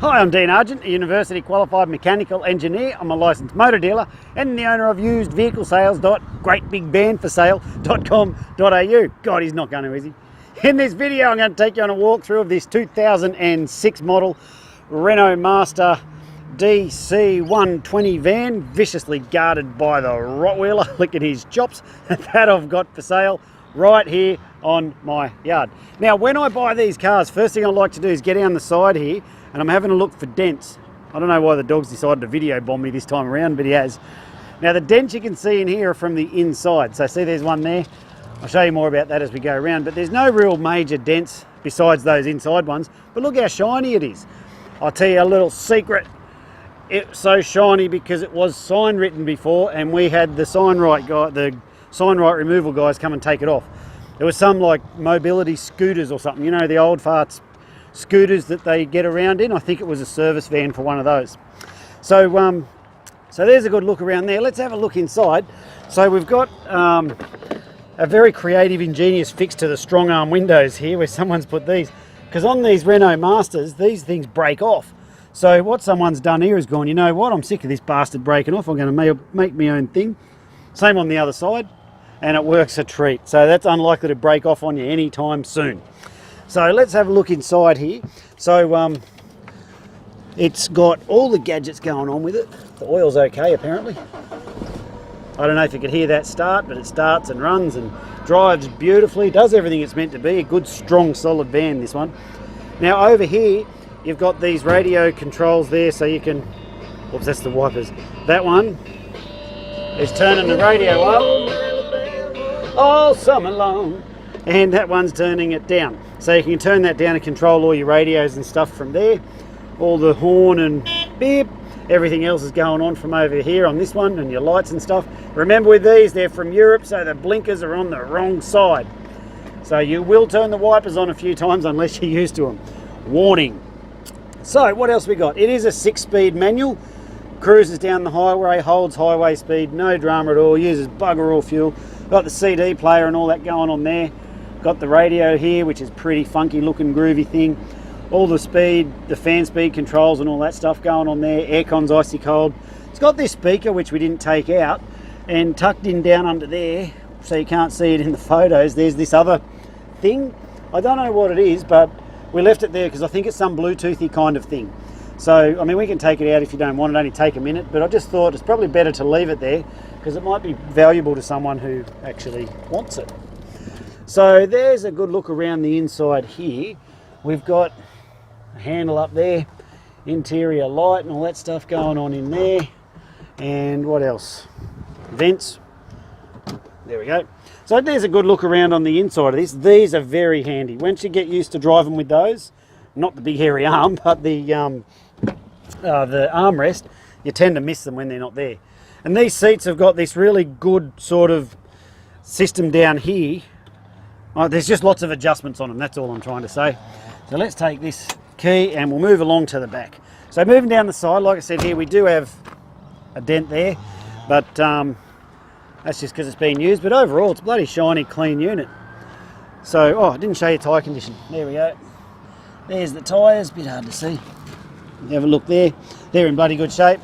Hi, I'm Dean Argent, a university qualified mechanical engineer. I'm a licensed motor dealer and the owner of usedvehiclesales.greatbigbandforsale.com.au. God, he's not going to, is he? In this video, I'm going to take you on a walkthrough of this 2006 model Renault Master DC120 van, viciously guarded by the Rottweiler. Look at his chops. That I've got for sale right here on my yard. Now, when I buy these cars, first thing I like to do is get down the side here and I'm having a look for dents. I don't know why the dog's decided to video bomb me this time around, but he has. Now, the dents you can see in here are from the inside. So see, there's one there. I'll show you more about that as we go around, but there's no real major dents besides those inside ones. But look how shiny it is. I'll tell you a little secret. It's so shiny because it was sign written before and we had the sign right guy, the sign right removal guys come and take it off. There was some like mobility scooters or something, you know, the old farts scooters that they get around in. I think it was a service van for one of those. So so there's a good look around there. Let's have a look inside. So we've got a very creative, ingenious fix to the strong arm windows here where someone's put these, because on these Renault Masters these things break off. So what someone's done here is gone, you know what, I'm sick of this bastard breaking off, I'm going to make my own thing. Same on the other side, and it works a treat. So that's unlikely to break off on you anytime soon. So let's have a look inside here. So it's got all the gadgets going on with it. The oil's okay apparently. I don't know if you could hear that start, but it starts and runs and drives beautifully, does everything it's meant to be. A good, strong, solid van, this one. Now over here, you've got these radio controls there, so you can, oops, that's the wipers. That one is turning the radio up all summer long, and that one's turning it down. So you can turn that down and control all your radios and stuff from there. All the horn and beep, everything else is going on from over here on this one, and your lights and stuff. Remember with these, they're from Europe, so the blinkers are on the wrong side. So you will turn the wipers on a few times unless you're used to them. Warning. So what else we got? It is a 6-speed manual. Cruises down the highway, holds highway speed, no drama at all, uses bugger all fuel. Got the CD player and all that going on there. Got the radio here, which is pretty funky looking groovy thing. All the speed, the fan speed controls and all that stuff going on there. Aircon's icy cold. It's got this speaker, which we didn't take out, and tucked in down under there, so you can't see it in the photos, there's this other thing. I don't know what it is, but we left it there because I think it's some Bluetoothy kind of thing. So, I mean, we can take it out if you don't want it, only take a minute, but I just thought it's probably better to leave it there because it might be valuable to someone who actually wants it. So there's a good look around the inside here. We've got a handle up there, interior light and all that stuff going on in there. And what else? Vents. There we go. So there's a good look around on the inside of this. These are very handy. Once you get used to driving with those, not the big hairy arm, but the armrest, you tend to miss them when they're not there. And these seats have got this really good sort of system down here. Oh, there's just lots of adjustments on them, that's all I'm trying to say. So let's take this key and we'll move along to the back. So moving down the side, like I said here, we do have a dent there, but that's just because it's been used. But overall, it's a bloody shiny, clean unit. So, oh, I didn't show you tyre condition. There we go. There's the tyres, a bit hard to see. Have a look there. They're in bloody good shape.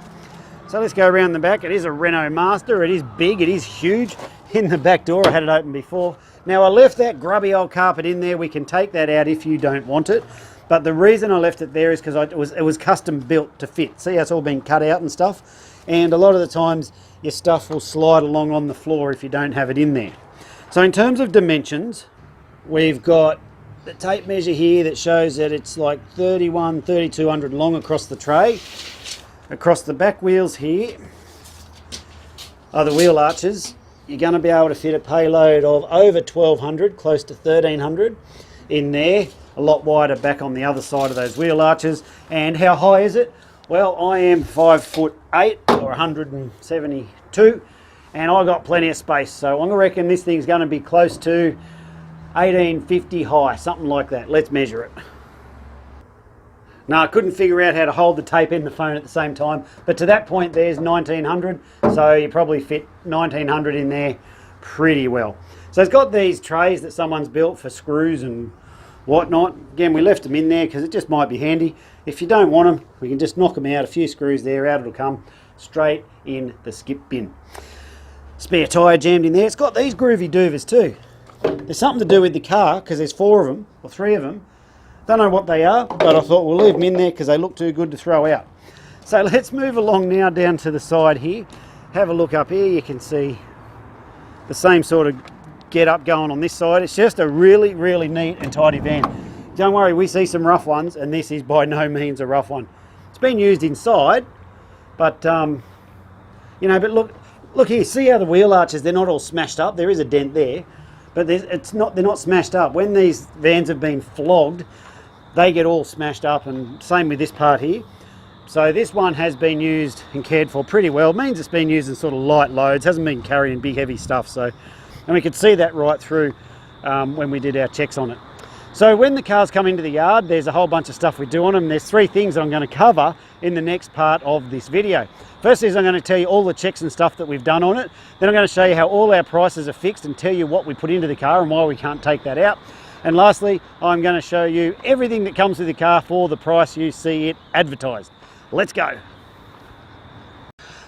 So let's go around the back. It is a Renault Master. It is big, it is huge. In the back door, I had it open before. Now I left that grubby old carpet in there. We can take that out if you don't want it. But the reason I left it there is because it was custom built to fit. See how it's all been cut out and stuff? And a lot of the times your stuff will slide along on the floor if you don't have it in there. So in terms of dimensions, we've got the tape measure here that shows that it's like 3200 long across the tray. Across the back wheels here are the wheel arches. You're going to be able to fit a payload of over 1200, close to 1300 in there. A lot wider back on the other side of those wheel arches. And how high is it? Well, I am 5'8" or 172, and I got plenty of space. So I'm going to reckon this thing's going to be close to 1850 high, something like that. Let's measure it. Now, I couldn't figure out how to hold the tape and the phone at the same time, but to that point there's 1900, so you probably fit 1900 in there pretty well. So it's got these trays that someone's built for screws and whatnot. Again, we left them in there because it just might be handy. If you don't want them, we can just knock them out, a few screws there, out it'll come straight in the skip bin. Spare tyre jammed in there. It's got these groovy doovers too. There's something to do with the car because there's 4 of them, or 3 of them. Don't know what they are, but I thought we'll leave them in there because they look too good to throw out. So let's move along now down to the side here. Have a look up here. You can see the same sort of get up going on this side. It's just a really, really neat and tidy van. Don't worry, we see some rough ones, and this is by no means a rough one. It's been used inside, but you know, but look here, see how the wheel arches, they're not all smashed up. There is a dent there, but they're not smashed up. When these vans have been flogged, they get all smashed up, and same with this part here. So this one has been used and cared for pretty well. It means it's been used in sort of light loads, hasn't been carrying big heavy stuff. So, and we could see that right through when we did our checks on it. So when the cars come into the yard, there's a whole bunch of stuff we do on them. There's 3 things that I'm going to cover in the next part of this video. First is I'm going to tell you all the checks and stuff that we've done on it. Then I'm going to show you how all our prices are fixed and tell you what we put into the car and why we can't take that out. And lastly, I'm going to show you everything that comes with the car for the price you see it advertised. Let's go.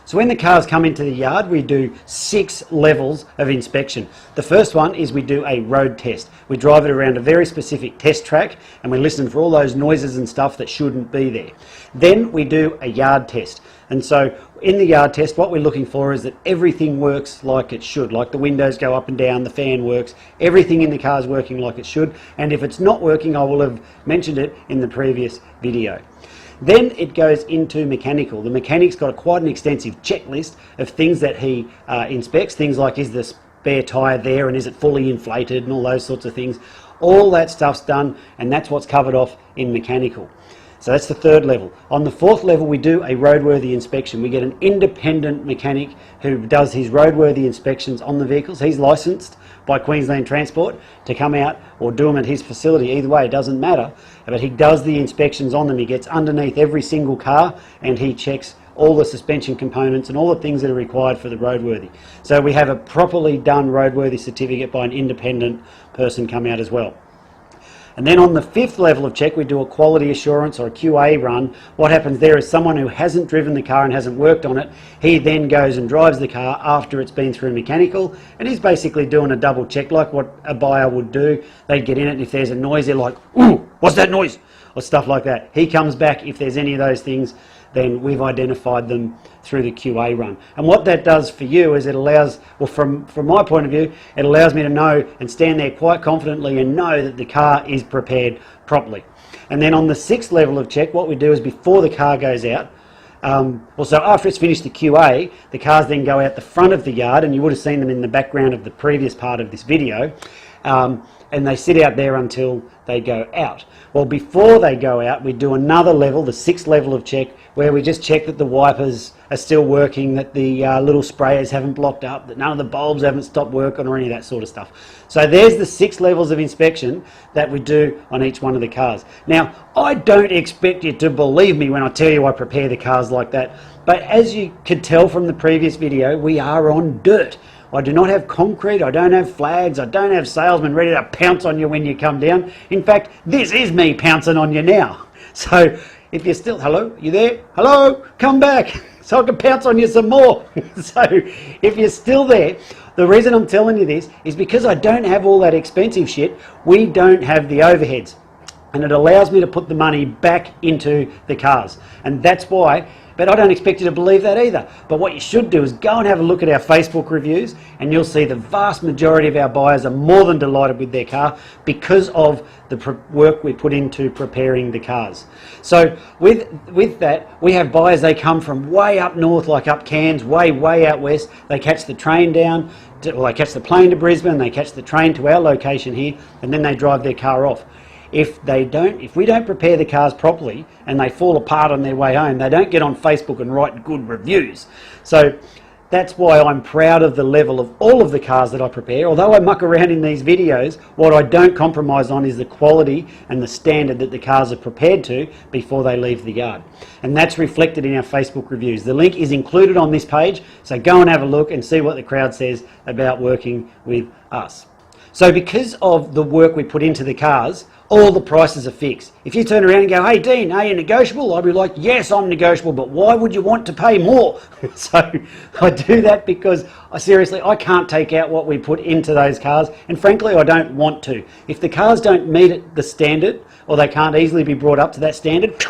So when the cars come into the yard, we do 6 levels of inspection. The first one is we do a road test. We drive it around a very specific test track and we listen for all those noises and stuff that shouldn't be there. Then we do a yard test. And so in the yard test, what we're looking for is that everything works like it should, like the windows go up and down, the fan works, everything in the car is working like it should. And if it's not working, I will have mentioned it in the previous video. Then it goes into mechanical. The mechanic's got quite an extensive checklist of things that he inspects, things like is the spare tyre there and is it fully inflated and all those sorts of things. All that stuff's done, and that's what's covered off in mechanical. So that's the 3rd level. On the 4th level, we do a roadworthy inspection. We get an independent mechanic who does his roadworthy inspections on the vehicles. He's licensed by Queensland Transport to come out or do them at his facility. Either way, it doesn't matter. But he does the inspections on them. He gets underneath every single car and he checks all the suspension components and all the things that are required for the roadworthy. So we have a properly done roadworthy certificate by an independent person come out as well. And then on the 5th level of check, we do a quality assurance or a QA run. What happens there is someone who hasn't driven the car and hasn't worked on it, he then goes and drives the car after it's been through mechanical, and he's basically doing a double check like what a buyer would do. They'd get in it, and if there's a noise, they're like, "Ooh, what's that noise?" or stuff like that. He comes back, if there's any of those things, then we've identified them through the QA run. And what that does for you is it allows, well, from my point of view, it allows me to know and stand there quite confidently and know that the car is prepared properly. And then on the 6th level of check, what we do is before the car goes out, so after it's finished the QA, the cars then go out the front of the yard, and you would have seen them in the background of the previous part of this video, and they sit out there until they go out. Well, before they go out, we do another level, the 6th level of check, where we just check that the wipers are still working, that the little sprayers haven't blocked up, that none of the bulbs haven't stopped working or any of that sort of stuff. So there's the 6 levels of inspection that we do on each one of the cars. Now, I don't expect you to believe me when I tell you I prepare the cars like that, but as you could tell from the previous video, we are on dirt. I do not have concrete, I don't have flags, I don't have salesmen ready to pounce on you when you come down. In fact, this is me pouncing on you now. So if you're still, hello, you there? Hello, come back so I can pounce on you some more. So if you're still there, the reason I'm telling you this is because I don't have all that expensive shit. We don't have the overheads, and it allows me to put the money back into the cars, and that's why. But I don't expect you to believe that either. But what you should do is go and have a look at our Facebook reviews, and you'll see the vast majority of our buyers are more than delighted with their car because of the work we put into preparing the cars. So with that, we have buyers, they come from way up north, like up Cairns, way out west. They catch the train down, they catch the plane to Brisbane, they catch the train to our location here, and then they drive their car off. If we don't prepare the cars properly and they fall apart on their way home, they don't get on Facebook and write good reviews. So that's why I'm proud of the level of all of the cars that I prepare. Although I muck around in these videos, what I don't compromise on is the quality and the standard that the cars are prepared to before they leave the yard. And that's reflected in our Facebook reviews. The link is included on this page, so go and have a look and see what the crowd says about working with us. So because of the work we put into the cars, all the prices are fixed. If you turn around and go, hey Dean, are you negotiable? I'll be like, yes, I'm negotiable, but why would you want to pay more? So I do that because I can't take out what we put into those cars, and frankly I don't want to. If the cars don't meet the standard, or they can't easily be brought up to that standard,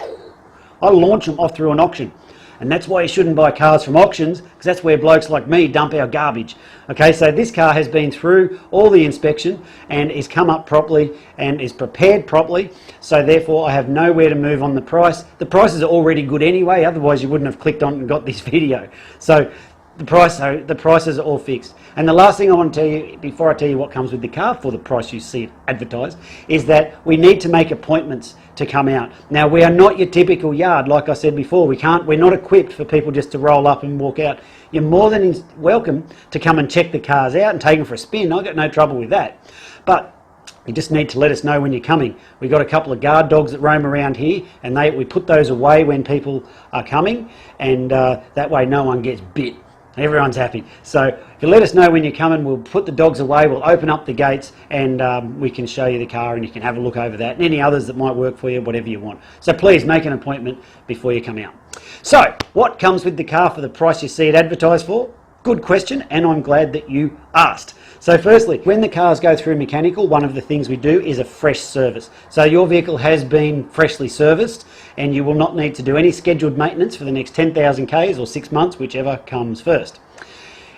I launch them off through an auction. And that's why you shouldn't buy cars from auctions, because that's where blokes like me dump our garbage. Okay, so this car has been through all the inspection and is come up properly and is prepared properly, so therefore I have nowhere to move on the price. The prices are already good anyway, otherwise you wouldn't have clicked on and got this video. So the prices are all fixed. And the last thing I want to tell you, before I tell you what comes with the car for the price you see it advertised, is that we need to make appointments to come out. Now, we are not your typical yard, like I said before. We're not equipped for people just to roll up and walk out. You're more than welcome to come and check the cars out and take them for a spin. I've got no trouble with that. But you just need to let us know when you're coming. We've got a couple of guard dogs that roam around here, and we put those away when people are coming, and that way no one gets bit. Everyone's happy. So if you let us know when you're coming, we'll put the dogs away, we'll open up the gates, and we can show you the car and you can have a look over that and any others that might work for you, whatever you want. So please make an appointment before you come out. So what comes with the car for the price you see it advertised for? Good question, and I'm glad that you asked. So firstly, when the cars go through mechanical, one of the things we do is a fresh service. So your vehicle has been freshly serviced and you will not need to do any scheduled maintenance for the next 10,000 Ks or 6 months, whichever comes first.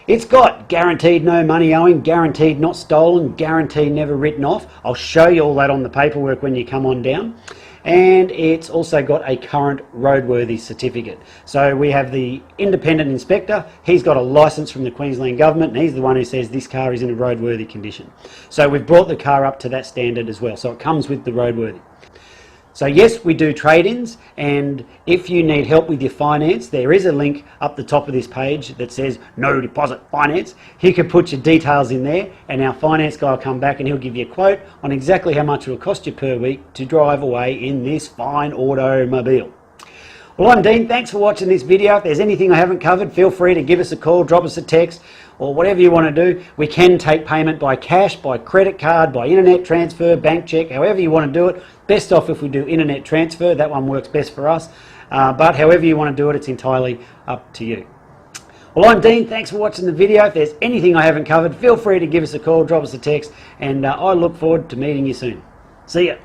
It's got guaranteed no money owing, guaranteed not stolen, guaranteed never written off. I'll show you all that on the paperwork when you come on down. And it's also got a current roadworthy certificate. So we have the independent inspector. He's got a license from the Queensland government, and he's the one who says this car is in a roadworthy condition. So we've brought the car up to that standard as well. So it comes with the roadworthy. So yes, we do trade-ins, and if you need help with your finance, there is a link up the top of this page that says no deposit finance. You can put your details in there and our finance guy will come back and he'll give you a quote on exactly how much it will cost you per week to drive away in this fine automobile. Well, I'm Dean. Thanks for watching this video. If there's anything I haven't covered, feel free to give us a call, drop us a text, or whatever you want to do. We can take payment by cash, by credit card, by internet transfer, bank check, however you want to do it. Best off if we do internet transfer. That one works best for us. But however you want to do it, it's entirely up to you. Well, I'm Dean. Thanks for watching the video. If there's anything I haven't covered, feel free to give us a call, drop us a text, and I look forward to meeting you soon. See ya.